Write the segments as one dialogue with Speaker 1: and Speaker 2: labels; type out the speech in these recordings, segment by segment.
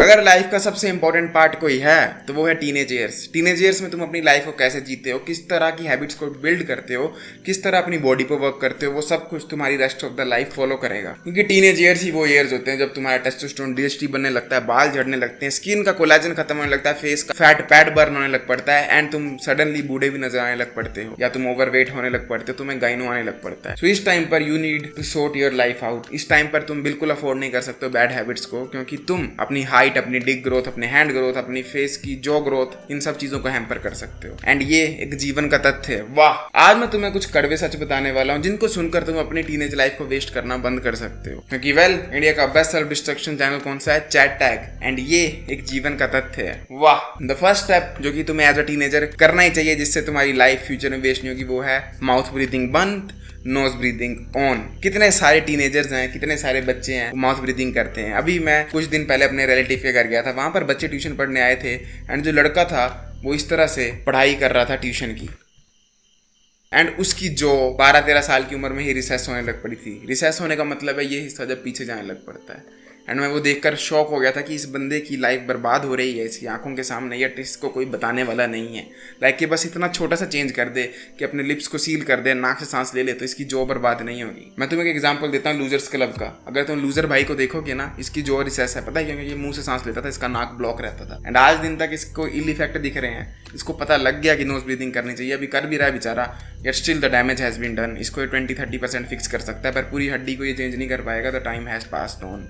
Speaker 1: अगर लाइफ का सबसे इंपॉर्टेंट पार्ट कोई है तो वो है टीनेज ईयर्स। टीनेज ईयर्स में तुम अपनी लाइफ को कैसे जीते हो, किस तरह की हैबिट्स को बिल्ड करते हो, किस तरह अपनी बॉडी पर वर्क करते हो, वो सब कुछ तुम्हारी rest of the life follow करेगा। क्योंकि टीनेज ईयर्स ही वो ईयर्स होते हैं जब तुम्हारा टेस्टोस्टेरोन डीएचटी बनने लगता है, बाल झड़ने लगते हैं, स्किन का कोलेजन खत्म होने लगता है, फेस का फैट पैड बर्न होने लग पड़ता है, एंड तुम सडनली बूढ़े भी नजर आने लग पड़ते हो, या तुम ओवरवेट होने लग पड़ते हो, तुम्हें गाइनो आने लग पड़ता है। सो इस टाइम पर you need to sort your life out. इस टाइम पर तुम बिल्कुल अफोर्ड नहीं कर सकते हो बैड हैबिट्स को, क्योंकि तुम अपनी हाइट, अपनी डिग ग्रोथ, अपने हैंड ग्रोथ, अपनी फेस की जॉ ग्रोथ, इन सब चीजों को हैम्पर कर सकते हो। एंड ये एक जीवन का तथ्य है। वाह, आज मैं तुम्हें कुछ कड़वे सच बताने वाला हूँ जिनको सुनकर तुम अपनी टीनेज लाइफ को वेस्ट करना बंद कर सकते हो। क्योंकि इंडिया का बेस्ट सेल्फ डिस्ट्रक्शन चैनल कौन सा है? Chat tag. एंड ये एक जीवन का तथ्य है। वाह, द फर्स्ट स्टेप जो कि तुम्हें एज अ टीनेजर करना ही चाहिए जिससे तुम्हारी लाइफ फ्यूचर में वेस्ट नहीं होगी, वो है माउथ ब्रीथिंग बंद, नोज ब्रीदिंग ऑन। कितने सारे टीनेजर्स हैं, कितने सारे बच्चे हैं माउथ ब्रीदिंग करते हैं। अभी मैं कुछ दिन पहले अपने रिलेटिव के घर गया था, वहां पर बच्चे ट्यूशन पढ़ने आए थे, एंड जो लड़का था वो इस तरह से पढ़ाई कर रहा था ट्यूशन की, एंड उसकी जो 12-13 साल की उम्र में ही रिसेस होने लग पड़ी थी। रिसेस होने का मतलब है ये हिस्सा जब पीछे जाने लग पड़ता है। एंड मैं वो देखकर शॉक हो गया था कि इस बंदे की लाइफ बर्बाद हो रही है इसकी आंखों के सामने, या इसको कोई बताने वाला नहीं है। लाइक कि बस इतना छोटा सा चेंज कर दे कि अपने लिप्स को सील कर दे, नाक से सांस ले ले, तो इसकी जॉ बर्बाद नहीं होगी। मैं तुम्हें एक एग्जांपल देता हूँ लूजर्स क्लब का। अगर तुम लूजर भाई को देखोगे ना, इसकी जॉ रिसेस है, पता है क्योंकि ये मुंह से सांस लेता था, इसका नाक ब्लॉक रहता था, एंड आज दिन तक इसको इल इफेक्ट दिख रहे हैं। इसको पता लग गया कि नोज ब्रीदिंग करनी चाहिए, अभी कर भी रहा है बेचारा, yet still the damage has been done. इसको 20-30% फिक्स कर सकता है, पर पूरी हड्डी को ये चेंज नहीं कर पाएगा। The time has passed on.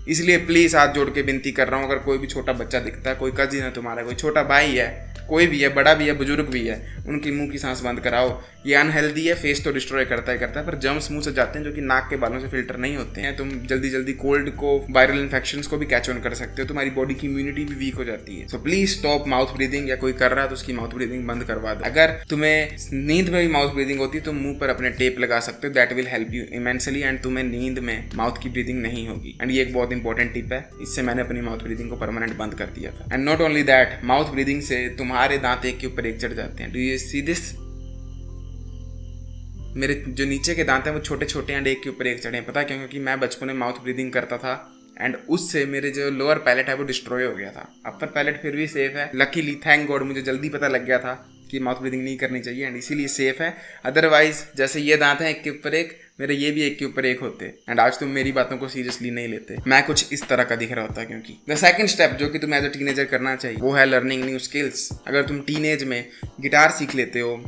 Speaker 1: इसलिए प्लीज हाथ जोड़ के विनती कर रहा हूँ, अगर कोई भी छोटा बच्चा दिखता है, कोई कजिन है तुम्हारा, कोई छोटा भाई है, कोई भी है, बड़ा भी है, बुजुर्ग भी है, उनकी मुंह की सांस बंद कराओ। ये अनहेल्दी है, फेस तो डिस्ट्रॉय करता है, पर जर्म्स मुंह से जाते हैं जो कि नाक के बालों से फिल्टर नहीं होते हैं। तुम जल्दी जल्दी कोल्ड को, वायरल इन्फेक्शंस को भी कैच ऑन कर सकते हो, तुम्हारी बॉडी की इम्यूनिटी भी वीक हो जाती है। So please stop mouth breathing. या कोई कर रहा है तो उसकी माउथ ब्रीदिंग बंद करवा दो। अगर तुम्हें नींद में भी माउथ ब्रीदिंग होती है तो मुंह पर अपने टेप लगा सकते हो, that will help you immensely, and तुम्हें नींद में माउथ की ब्रीदिंग नहीं होगी। एंड ये एक बहुत इंपॉर्टेंट टिप है, इससे मैंने अपनी माउथ ब्रीदिंग को परमानेंट बंद कर दिया था। And not only that, mouth breathing से तुम्हारे दांत एक के ऊपर एक चढ़ जाते हैं। Do you see this? मेरे जो नीचे के दांत हैं वो छोटे छोटे एंड एक के ऊपर एक चढ़े हैं। पता क्यों? क्योंकि मैं बचपन में माउथ ब्रीदिंग करता था, एंड उससे मेरे जो लोअर पैलेट है वो डिस्ट्रॉय हो गया था। अपर पैलेट फिर भी सेफ है, लकीली, थैंक गॉड, मुझे जल्दी पता लग गया था कि माउथ ब्रीदिंग नहीं करनी चाहिए, एंड इसीलिए सेफ है। अदरवाइज जैसे ये दांत हैं एक के ऊपर एक, मेरे ये भी एक के ऊपर एक होते, एंड आज तुम मेरी बातों को सीरियसली नहीं लेते। मैं कुछ इस तरह का दिख रहा होता। क्योंकि द सेकंड स्टेप जो कि तुम्हें एज अ टीनेजर करना चाहिए वो है लर्निंग न्यू स्किल्स। अगर तुम टीनेज में गिटार सीख लेते हो,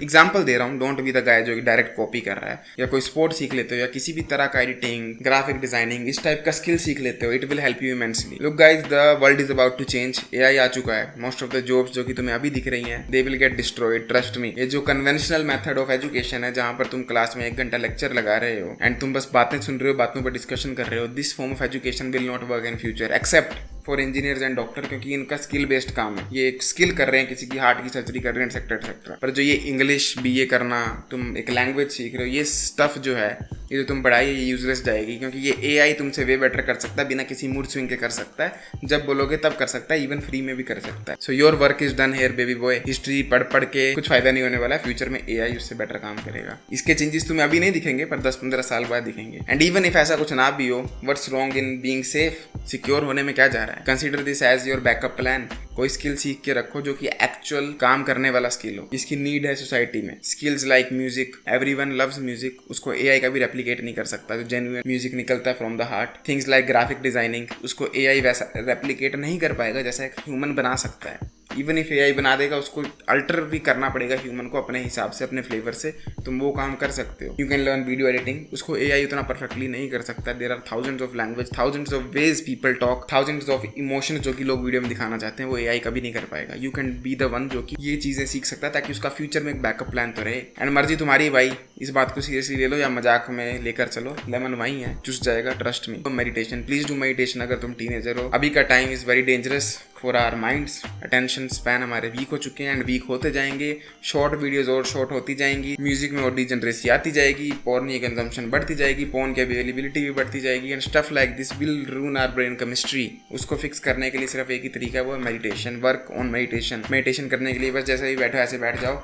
Speaker 1: एग्जाम्पल दे रहा हूँ, डोंट बी द गाय जो डायरेक्ट कॉपी कर रहा है, या कोई स्पोर्ट सीख लेते हो, या किसी भी तरह का एडिटिंग, ग्राफिक डिजाइनिंग, इस टाइप का स्किल सीख लेते हो, it will help you immensely. Look guys, the world is about to change. AI आ चुका है। मोस्ट ऑफ द जॉब्स जो कि तुम्हें अभी दिख रही हैं, they will get destroyed, trust me. ये जो कन्वेंशनल मेथड ऑफ एजुकेशन है, जहां पर तुम क्लास में 1 घंटा लेक्चर लगा रहे हो एंड तुम बस बातें सुन रहे हो, बातों पर डिस्कशन कर रहे हो, this form of education will not work in future except for engineers and doctor, क्योंकि इनका स्किल बेस्ड काम है। ये एक स्किल कर रहे हैं, किसी की हार्ट की सर्जरी कर रहे हैं, एक्सेट्रा एक्सेट्रा। पर जो ये इंग्लिश बीए करना, तुम एक लैंग्वेज सीख रहे हो, ये स्टफ जो है, ये जो तुम पढ़ाई ये यूजलेस जाएगी, क्योंकि ये एआई तुमसे वे बेटर कर सकता है, बिना किसी मूड स्विंग के कर सकता है। जब बोलोगे तब कर सकता है, इवन फ्री में भी कर सकता है। So your work is done here baby boy. History पढ़ पढ़ के कुछ फायदा नहीं होने वाला है, फ्यूचर में एआई उससे बेटर काम करेगा। इसके चेंजेस तुम्हें अभी नहीं दिखेंगे, पर 10-15 साल बाद दिखेंगे। एंड इवन इफ ऐसा कुछ ना भी हो, what's wrong in being safe? Secure होने में क्या जा रहा है? Consider this as your backup plan. कोई स्किल सीख के रखो जो कि एक्चुअल काम करने वाला स्किल हो, इसकी नीड है सोसाइटी में। Skills like music, everyone loves music, उसको एआई का भी रेप्लिकेट नहीं कर सकता जो जेन्युइन म्यूजिक निकलता है from the heart. Things like graphic designing, उसको एआई वैसा रेप्लिकेट नहीं कर पाएगा जैसा एक ह्यूमन बना सकता है। इवन इफ एआई बना देगा, उसको अल्टर भी करना पड़ेगा ह्यूमन को अपने हिसाब से, अपने फ्लेवर से। तुम वो काम कर सकते हो। You can learn video editing, उसको एआई उतना परफेक्टली नहीं कर सकता। There are thousands of language, thousands of ways people talk, thousands of emotions जो कि लोग वीडियो में दिखाना चाहते हैं, वो एआई कभी नहीं कर पाएगा। You can be the one जो कि ये चीजें सीख सकता है, ताकि उसका फ्यूचर में एक बैकअप प्लान तो रहे। एंड मर्जी तुम्हारी भाई, इस बात को सीरियसली ले लो या मजाक में लेकर चलो, लेमन वही है, चुस जाएगा, trust me. Meditation, please do meditation अगर तुम टीनेजर हो। अभी का time is very dangerous for our minds. Attention span हमारे वीक हो चुके हैं एंड वीक होते जाएंगे। शॉर्ट वीडियोस और शॉर्ट होती जाएंगी, म्यूजिक में और डिजनरेसी आती जाएगी, पोर्न की कंजम्पशन बढ़ती जाएगी, पोर्न की अवेलेबिलिटी भी बढ़ती जाएगी, and stuff like this will ruin our brain chemistry. उसको फिक्स करने के लिए सिर्फ एक ही तरीका है, वो है meditation. Work on meditation. Meditation करने के लिए बस जैसे ही बैठो ऐसे बैठ जाओ।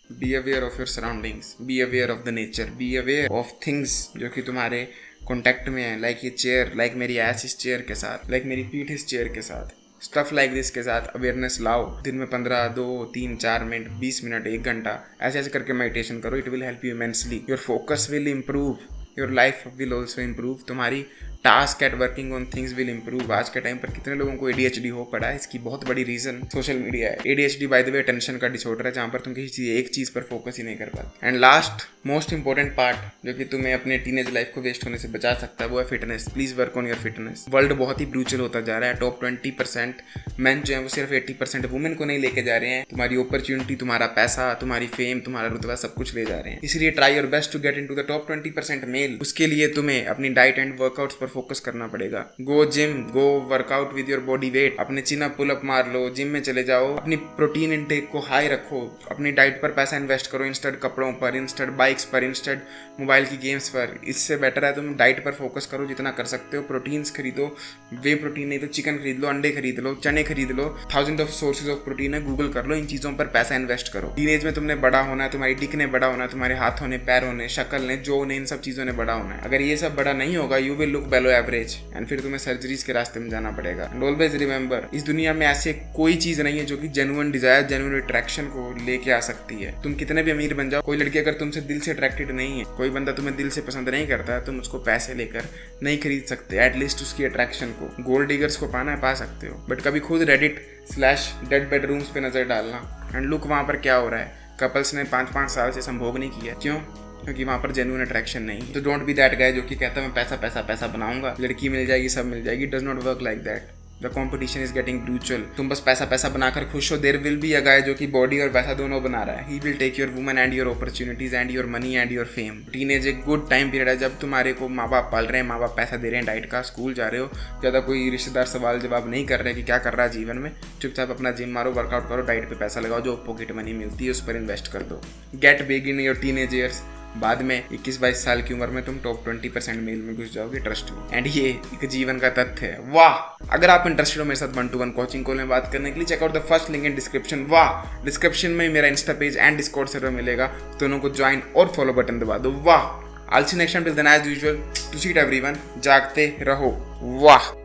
Speaker 1: Be aware of your surroundings, be aware of the nature, be aware of things जो कि तुम्हारे कॉन्टैक्ट में है, लाइक ये चेयर, लाइक मेरी ऐस इस चेयर के साथ, लाइक मेरी पीठ इस चेयर के साथ, स्टफ लाइक दिस के साथ अवेयरनेस लाओ। दिन में 15, 2, 3, 4 मिनट, 20 मिनट, 1 घंटा ऐसे ऐसे करके मेडिटेशन करो। It will help you immensely, your focus will improve, your life will also improve, तुम्हारी task at working on things will improve. आज के टाइम पर कितने लोगों को ADHD हो पड़ा है, इसकी बहुत बड़ी रीजन सोशल मीडिया है। ADHD by the way attention का डिसऑर्डर है, जहाँ पर तुम किसी एक चीज पर फोकस ही नहीं कर पाते। And last most important part जो कि तुम्हें अपने टीनेज लाइफ को वेस्ट होने से बचा सकता है वो है fitness. Please work on your fitness. World बहुत ही ब्रूचल होता जा रहा है। टॉप 20% मैन जो है वो सिर्फ 80% वुमेन को नहीं लेके जा रहे हैं। तुम्हारी अपॉर्चुनिटी, तुम्हारा पैसा, तुम्हारी फेम, तुम्हारा रुतबा सब कुछ ले जा रहे हैं। इसलिए try your best to get into the top 20% male. उसके लिए तुम्हें अपनी डाइट एंड वर्कआउट्स पर फोकस करना पड़ेगा। Go gym, go workout with your body weight. अपने चिन अप पुल अप मार लो, जिम में चले जाओ, अपनी प्रोटीन इनटेक को हाई रखो, अपनी डाइट पर पैसा इन्वेस्ट करो इंस्टेड कपड़ों पर, इंस्टेड बाइक्स पर, इंस्टेड मोबाइल की गेम्स पर। इससे बेटर है तुम डाइट पर फोकस करो जितना कर सकते हो। प्रोटीन्स खरीदो, वे प्रोटीन नहीं तो चिकन खरीद लो, अंडे खरीद लो, चने खरीद लो, 1000 ऑफ सोर्सेज ऑफ प्रोटीन है, गूगल कर लो। इन चीजों पर पैसा इन्वेस्ट करो। टीनेज में तुमने बड़ा होना है, तुम्हारी डिक ने बड़ा होना है, तुम्हारे हाथों ने, पैरों ने, शक्ल ने, जो ने, इन सब चीजों ने बड़ा होना है। अगर ये सब बड़ा नहीं होगा you will look below average and फिर तुम्हें सर्जरीज के रास्ते में जाना पड़ेगा। एंड ऑलवेज रिमेंबर, इस दुनिया में ऐसे कोई चीज नहीं है जो कि जेन्युइन डिजायर, जेन्युइन अट्रैक्शन को लेके आ सकती है। तुम कितने भी अमीर बन जाओ, कोई लड़की अगर तुमसे दिल से अट्रैक्टेड नहीं है, कोई बंदा तुम्हें दिल से पसंद नहीं करता है, तुम उसको पैसे लेकर नहीं खरीद सकते। एटलीस्ट उसकी अट्रैक्शन को। गोल्ड डिगर्स को पाना है पा सकते हो, बट कभी खुद reddit/dead bedrooms पे नजर डालना एंड लुक वहां पर क्या हो रहा है। कपल्स ने 5-5 साल से संभोग नहीं किया। क्यों? क्योंकि वहाँ पर जेन्युइन अट्रैक्शन नहीं है। तो डोंट बी दैट गाय जो कि कहता है मैं पैसा पैसा पैसा बनाऊंगा, लड़की मिल जाएगी, सब मिल जाएगी। Does not work like that. The competition is getting brutal. तुम बस पैसा पैसा बनाकर खुश हो। There will be a guy जो कि बॉडी और पैसा दोनों बना रहा है। He will take your woman and your opportunities and your money and your fame. Teenage एक गुड टाइम पीरियड है जब तुम्हारे को माँ बाप पाल रहे हैं, माँ बाप पैसा दे रहे हैं, डाइट का, स्कूल जा रहे हो, ज़्यादा कोई रिश्तेदार सवाल जवाब नहीं कर रहे कि क्या कर रहा है जीवन में। चुपचाप अपना जिम मारो, वर्कआउट करो, डाइट पे पैसा लगाओ, जो पॉकेट मनी मिलती है उस पर इन्वेस्ट कर दो। Get big in your teenage years. बाद में 21-22 साल की उम्र में तुम टॉप 20% मेल में घुस जाओगे, ट्रस्ट मी। एंड ये एक जीवन का तथ्य है। वाह! अगर आप इंटरेस्टेड हो मेरे साथ 1-to-1 कोचिंग कॉल में बात करने के लिए, checkout the first link in description. वाह! डिस्क्रिप्शन में मेरा Insta page and Discord server मिलेगा, दोनों को ज्वाइन और फॉलो बटन दबा दो। वाह! I'll see you next time. Till then, as usual, to see it everyone, जागते रहो। वाह!